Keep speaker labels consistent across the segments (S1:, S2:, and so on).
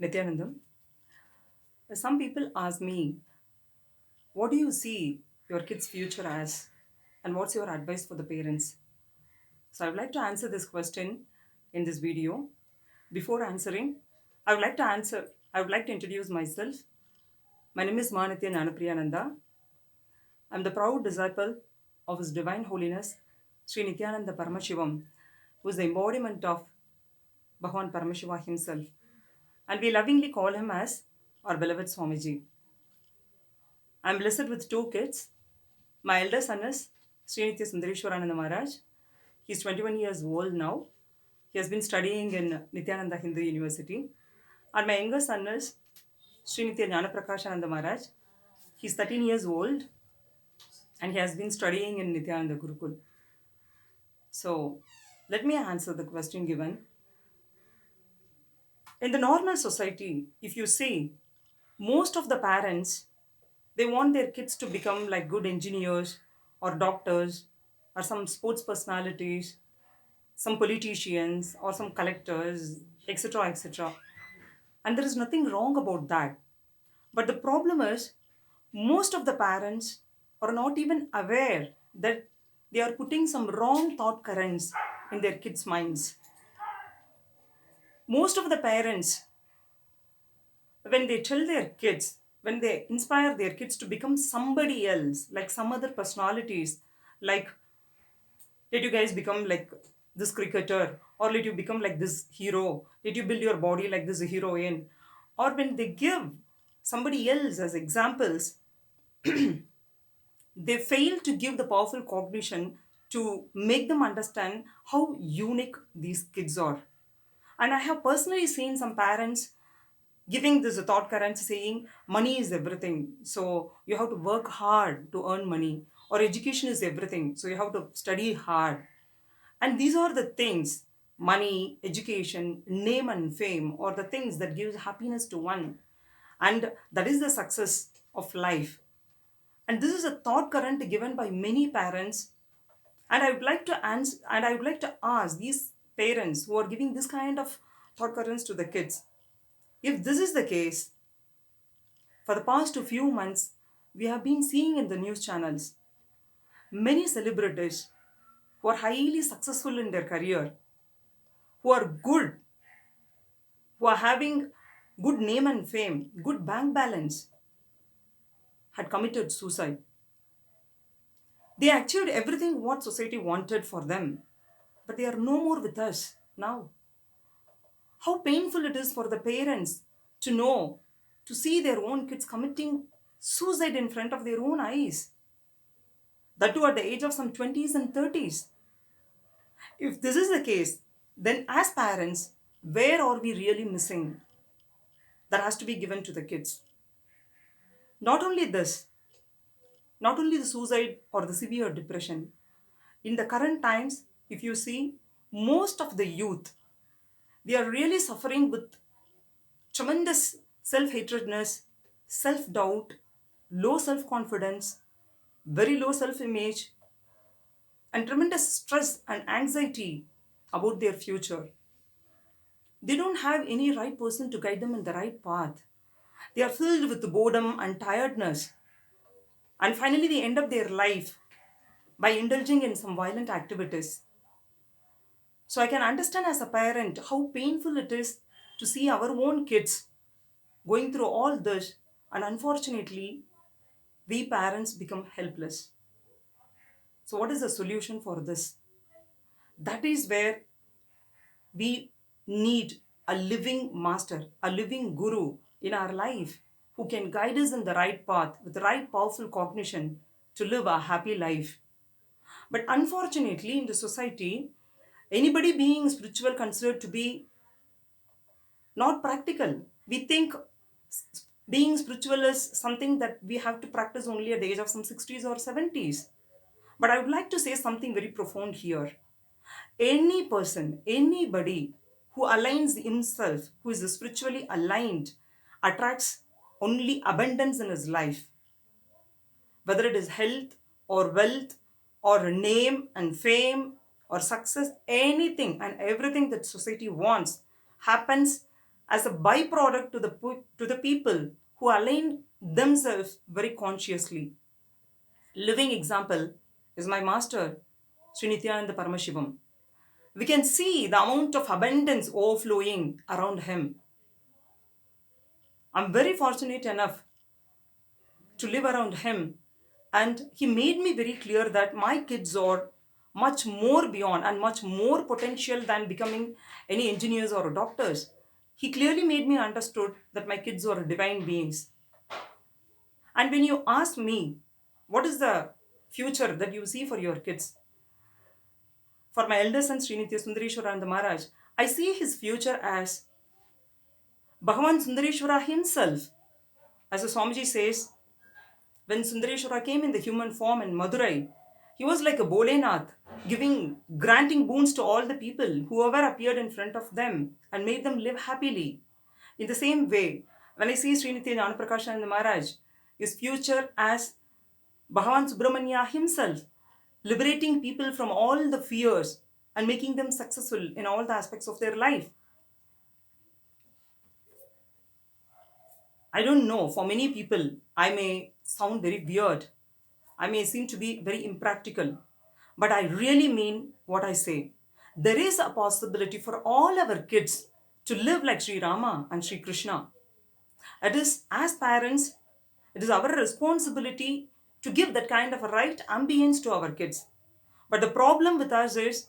S1: Nithyananda. Some people ask me, what do you see your kid's future as? And what's your advice for the parents? So I would like to answer this question in this video. Before answering, I would like to introduce myself. My name is Jnanapriya. I'm the proud disciple of His Divine Holiness, Sri Nithyananda Paramashivam, who is the embodiment of Bhagavan Paramashiva himself. And we lovingly call him as our beloved Swamiji. I'm blessed with two kids. My elder son is Srinithya Sundareshwarananda Maharaj. He's 21 years old now. He has been studying in Nithyananda Hindu University. And my younger son is Srinithya Jnanaprakasananda Maharaj. He's 13 years old and he has been studying in Nithyananda Gurukul. So let me answer the question given. In the normal society, if you see, most of the parents, they want their kids to become like good engineers or doctors or some sports personalities, some politicians or some collectors, etc. etc. And there is nothing wrong about that. But the problem is, most of the parents are not even aware that they are putting some wrong thought currents in their kids' minds. Most of the parents, when they tell their kids, when they inspire their kids to become somebody else, like some other personalities, like let you guys become like this cricketer, or let you become like this hero, let you build your body like this heroine, or when they give somebody else as examples, they fail to give the powerful cognition to make them understand how unique these kids are. And I have personally seen some parents giving this thought current saying money is everything. So you have to work hard to earn money. Or education is everything. So you have to study hard. And these are the things, money, education, name and fame, or the things that gives happiness to one. And that is the success of life. And this is a thought current given by many parents. And I would like to answer, and I would like to ask these parents who are giving this kind of thought currents to the kids, if this is the case, for the past few months, we have been seeing in the news channels many celebrities who are highly successful in their career, who are good, who are having good name and fame, good bank balance, had committed suicide. They achieved everything what society wanted for them, but they are no more with us now. How painful it is for the parents to know, to see their own kids committing suicide in front of their own eyes. That too at the age of some 20s and 30s. If this is the case, then as parents, where are we really missing? That has to be given to the kids. Not only this, not only the suicide or the severe depression. In the current times, if you see, most of the youth, they are really suffering with tremendous self hatredness, self doubt, low self confidence, very low self image, and tremendous stress and anxiety about their future. They don't have any right person to guide them in the right path. They are filled with boredom and tiredness. And finally, they end up their life by indulging in some violent activities. So I can understand as a parent how painful it is to see our own kids going through all this, and unfortunately, we parents become helpless. So, what is the solution for this? That is where we need a living master, a living guru in our life who can guide us in the right path with the right powerful cognition to live a happy life. But unfortunately, in the society, anybody being spiritual considered to be not practical. We think being spiritual is something that we have to practice only at the age of some 60s or 70s. But I would like to say something very profound here. Any person, anybody who aligns himself, who is spiritually aligned, attracts only abundance in his life. Whether it is health or wealth or name and fame or success, anything and everything that society wants happens as a byproduct to to the people who align themselves very consciously. Living example is my master, Sri Nithyananda Paramashivam. We can see the amount of abundance overflowing around him. I'm very fortunate enough to live around him, and he made me very clear that my kids are much more beyond and much more potential than becoming any engineers or doctors. He clearly made me understood that my kids are divine beings. And when you ask me, what is the future that you see for your kids? For my elder son Srinitya Sundareshwara Maharaj, I see his future as Bhagavan Sundareshwara himself. As the Swamiji says, when Sundareshwara came in the human form in Madurai, he was like a Bolenath, granting boons to all the people, whoever appeared in front of them, and made them live happily. In the same way, when I see Srinitya Jnanaprakash Maharaj, his future as Bhagavan Subramanya himself, liberating people from all the fears and making them successful in all the aspects of their life. I don't know, for many people, I may sound very weird. I may seem to be very impractical, but I really mean what I say. There is a possibility for all our kids to live like Sri Rama and Sri Krishna. It is, as parents, it is our responsibility to give that kind of a right ambience to our kids. But the problem with us is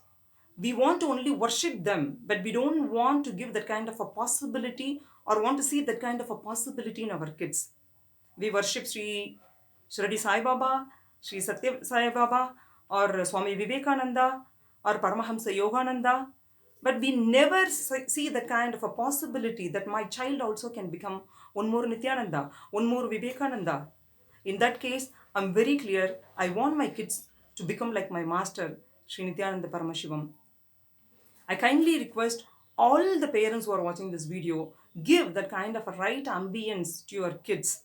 S1: we want to only worship them, but we don't want to give that kind of a possibility or want to see that kind of a possibility in our kids. We worship Shirdi Sai Baba, Sri Satya Sai Baba, or Swami Vivekananda, or Paramahamsa Yogananda, but we never see the kind of a possibility that my child also can become one more Nithyananda, one more Vivekananda. In that case, I'm very clear. I want my kids to become like my master, Sri Nithyananda Paramashivam. I kindly request all the parents who are watching this video, give that kind of a right ambience to your kids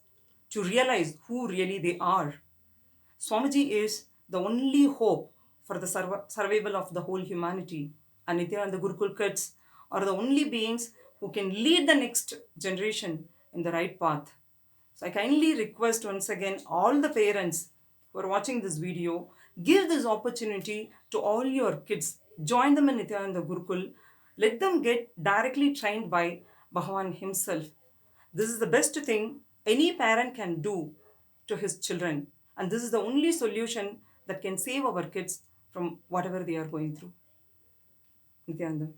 S1: to realize who really they are. Swamiji is the only hope for the survival of the whole humanity. And Nithyananda Gurukul kids are the only beings who can lead the next generation in the right path. So I kindly request once again all the parents who are watching this video, give this opportunity to all your kids. Join them in Nithyananda Gurukul. Let them get directly trained by Bhagavan himself. This is the best thing any parent can do to his children. And this is the only solution that can save our kids from whatever they are going through. Nithyananda.